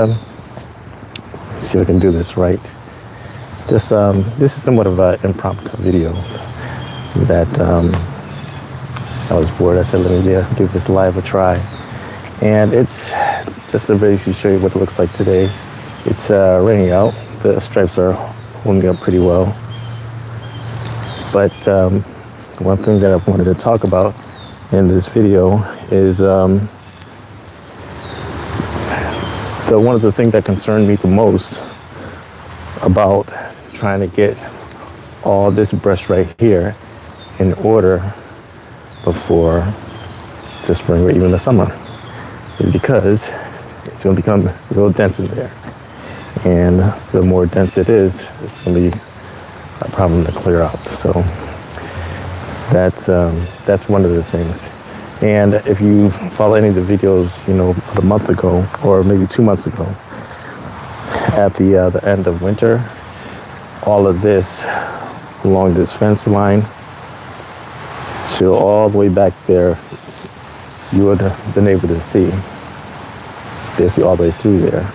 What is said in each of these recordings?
See if I can do this right. This is somewhat of an impromptu video that I was bored. I said, let me give this live a try. And it's just to basically show you what it looks like today. It's raining out. The stripes are holding up pretty well. But one thing that I wanted to talk about in this video is one of the things that concerned me the most about trying to get all this brush right here in order before the spring or even the summer is because it's going to become real dense in there. And the more dense it is, it's going to be a problem to clear out. So that's one of the things. And if you follow any of the videos, a month ago or maybe 2 months ago, at the end of winter, all of this along this fence line, so all the way back there, you would have been able to see basically all the way through there.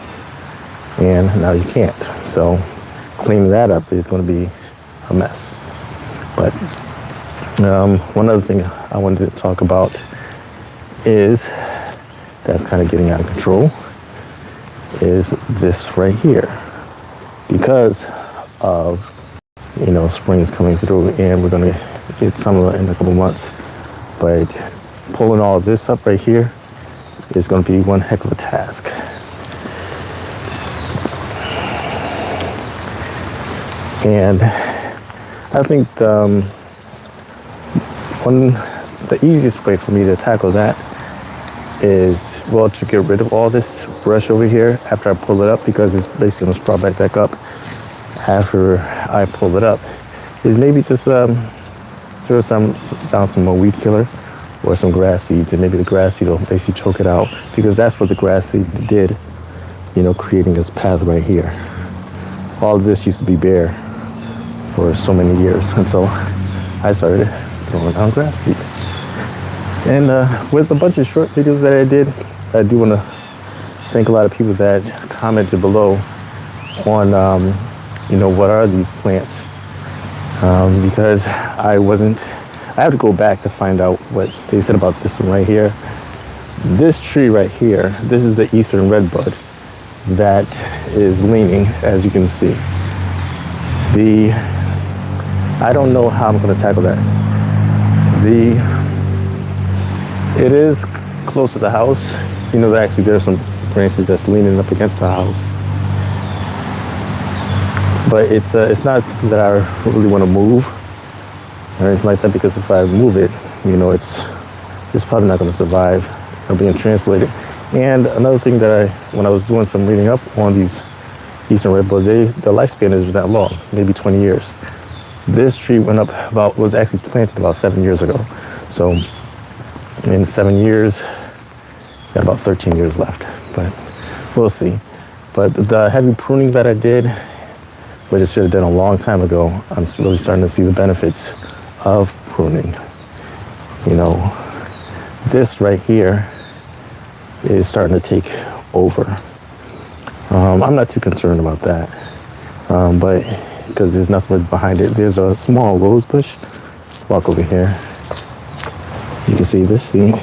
And now you can't. So cleaning that up is going to be a mess. But one other thing I wanted to talk about is that's kind of getting out of control is this right here, because of spring is coming through and we're going to get summer in a couple months. But pulling all of this up right here is going to be one heck of a task. And I think the easiest way for me to tackle that is, well, to get rid of all this brush over here after I pull it up, because it's basically going to sprout back up after I pull it up, is maybe just throw down some more weed killer or some grass seeds, and maybe the grass seed will basically choke it out, because that's what the grass seed did, creating this path right here. All of this used to be bare for so many years until I started throwing down grass seed. And with a bunch of short videos that I did, I do want to thank a lot of people that commented below on, what are these plants? Because I have to go back to find out what they said about this one right here. This tree right here, this is the Eastern Redbud that is leaning, as you can see. I don't know how I'm going to tackle that. It is close to the house. There's some branches that's leaning up against the house. But it's not something that I really want to move or anything like that, because if I move it, it's probably not going to survive. It'll be transplanted. And another thing that when I was doing some reading up on these Eastern Redbuds, the lifespan is not long, maybe 20 years. This tree was actually planted about 7 years ago. So in 7 years, got about 13 years left, but we'll see. But the heavy pruning that I did, which I should have done a long time ago, I'm really starting to see the benefits of pruning. This right here is starting to take over. I'm not too concerned about that, but because there's nothing behind it. There's a small rose bush. Walk over here. You can see this thing.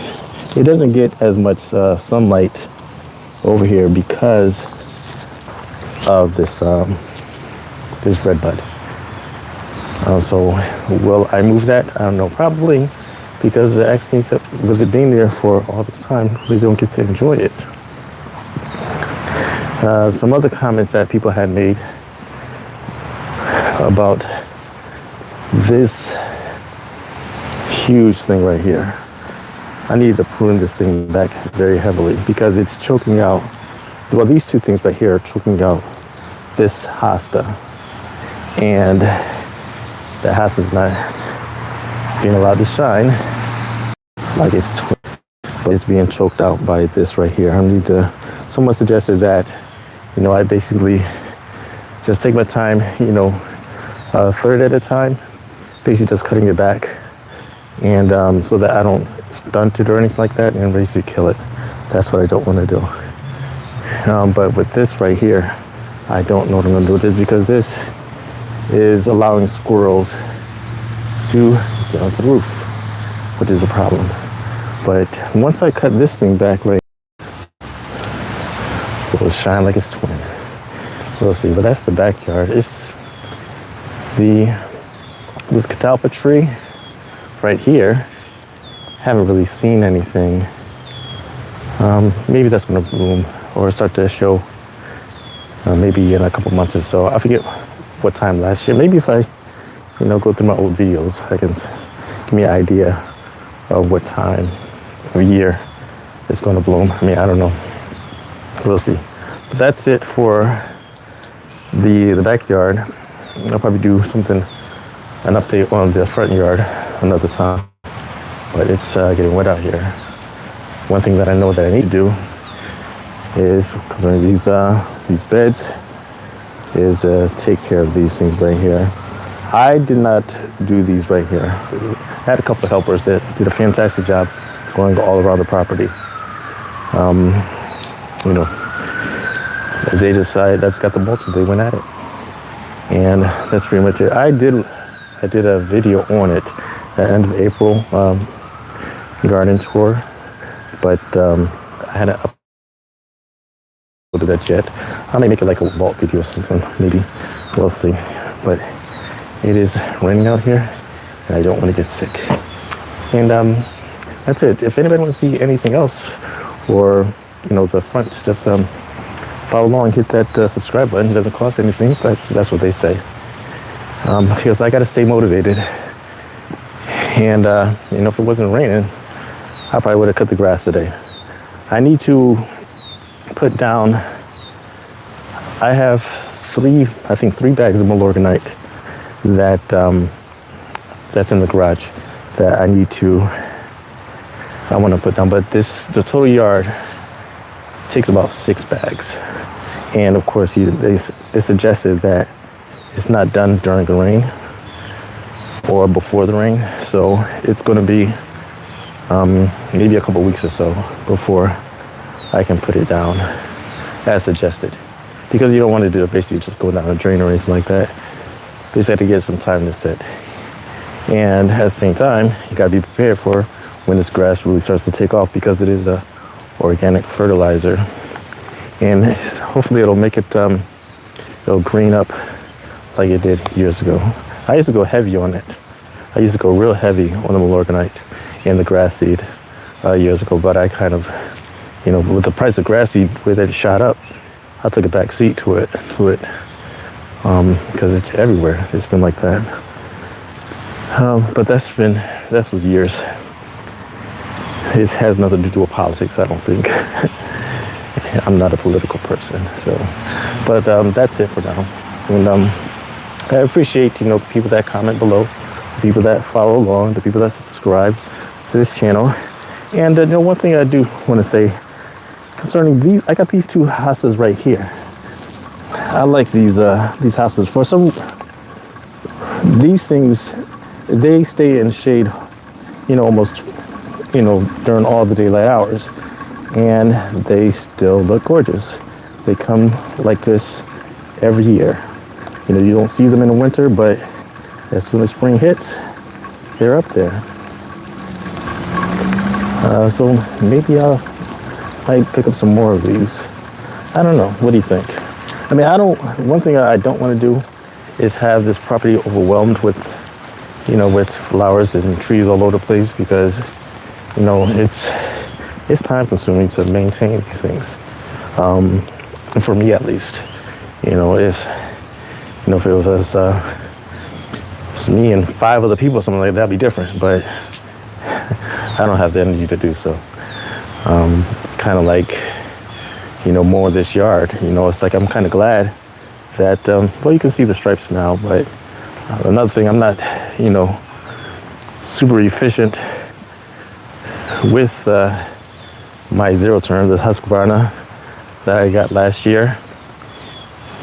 It doesn't get as much sunlight over here because of this redbud. So will I move that? I don't know. Probably, because the Axines, with it being there for all this time, we don't get to enjoy it. Some other comments that people had made about this huge thing right here. I need to prune this thing back very heavily because it's choking out. Well, these two things right here are choking out this hosta, and the hosta is not being allowed to shine like but it's being choked out by this right here. Someone suggested that, I basically just take my time, a third at a time, basically just cutting it back, and so that I don't stunt it or anything like that and basically kill it. That's what I don't want to do. But with this right here, I don't know what I'm gonna do with this, because this is allowing squirrels to get onto the roof, which is a problem. But once I cut this thing back right, it will shine like its twin. We'll see. But that's the backyard. It's this catalpa tree right here. Haven't really seen anything. Maybe that's gonna bloom or start to show maybe in a couple months or so. I forget what time last year. Maybe if I, go through my old videos, I can give me an idea of what time of year it's gonna bloom. I mean, I don't know. We'll see. But that's it for the backyard. I'll probably do an update on the front yard another time. But it's getting wet out here. One thing that I know that I need to do is, concerning these beds, is take care of these things right here. I did not do these right here. I had a couple of helpers that did a fantastic job going all around the property. They decided that's got the mulch, they went at it. And that's pretty much it. I did a video on it at the end of April, garden tour, but I hadn't uploaded that yet. I may make it like a vault video or something, maybe. We'll see. But it is raining out here, and I don't want to get sick. And that's it. If anybody wants to see anything else, or the front, just follow along, hit that subscribe button. It doesn't cost anything. That's what they say. Because I got to stay motivated. And if it wasn't raining, I probably would have cut the grass today. I need to put down. I have three bags of Milorganite that's in the garage that I want to put down. But the total yard takes about 6 bags. And of course, they suggested that it's not done during the rain or before the rain. So it's going to be maybe a couple weeks or so before I can put it down as suggested. Because you don't want to do it basically just go down a drain or anything like that. They said to get some time to sit. And at the same time, you got to be prepared for when this grass really starts to take off, because it is a organic fertilizer. And hopefully it'll make it, it'll green up like it did years ago. I used to go heavy on it. I used to go real heavy on the Milorganite and the grass seed years ago, but I kind of, with the price of grass seed, where that shot up, I took a back seat to it, because it's everywhere. It's been like that. But that was years. It has nothing to do with politics, I don't think. I'm not a political person, so. But that's it for now. And I appreciate, the people that comment below, the people that follow along, the people that subscribe to this channel. And one thing I do want to say concerning these, I got these 2 houses right here. I like these houses. For these things, they stay in shade, almost, during all the daylight hours, and they still look gorgeous. They come like this every year. You don't see them in the winter, but as soon as spring hits, they're up there. So maybe I might pick up some more of these. I don't know. What do you think? I mean, one thing I don't want to do is have this property overwhelmed with, with flowers and trees all over the place, because, it's time consuming to maintain these things. For me at least, if it was me and 5 other people or something like that, that'd be different, but I don't have the energy to do so. Kind of like, more of this yard, it's like I'm kind of glad that, well, you can see the stripes now, but another thing, I'm not, super efficient with my zero turn, the Husqvarna that I got last year.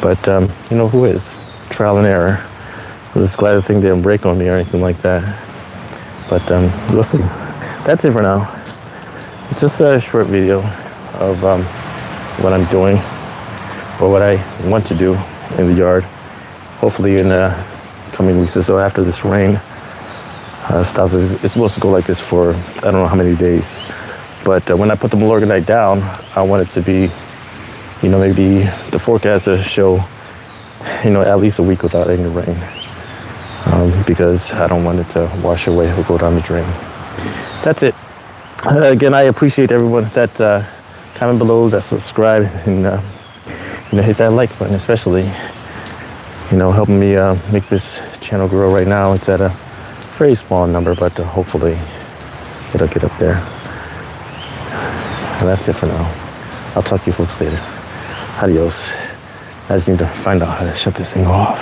But, who is? Trial and error. I'm just glad the thing didn't break on me or anything like that. But we'll see. That's it for now. It's just a short video of what I'm doing or what I want to do in the yard. Hopefully in the coming weeks or so after this rain stops. It's supposed to go like this for I don't know how many days. But when I put the Milorganite down, I want it to be, maybe the forecast to show, at least a week without any rain. Because I don't want it to wash away or go down the drain. That's it. Again, I appreciate everyone that comment below, that subscribe, and hit that like button, especially. Helping me make this channel grow. Right now, it's at a very small number, but hopefully it'll get up there. And that's it for now. I'll talk to you folks later. Adios. I just need to find out how to shut this thing off.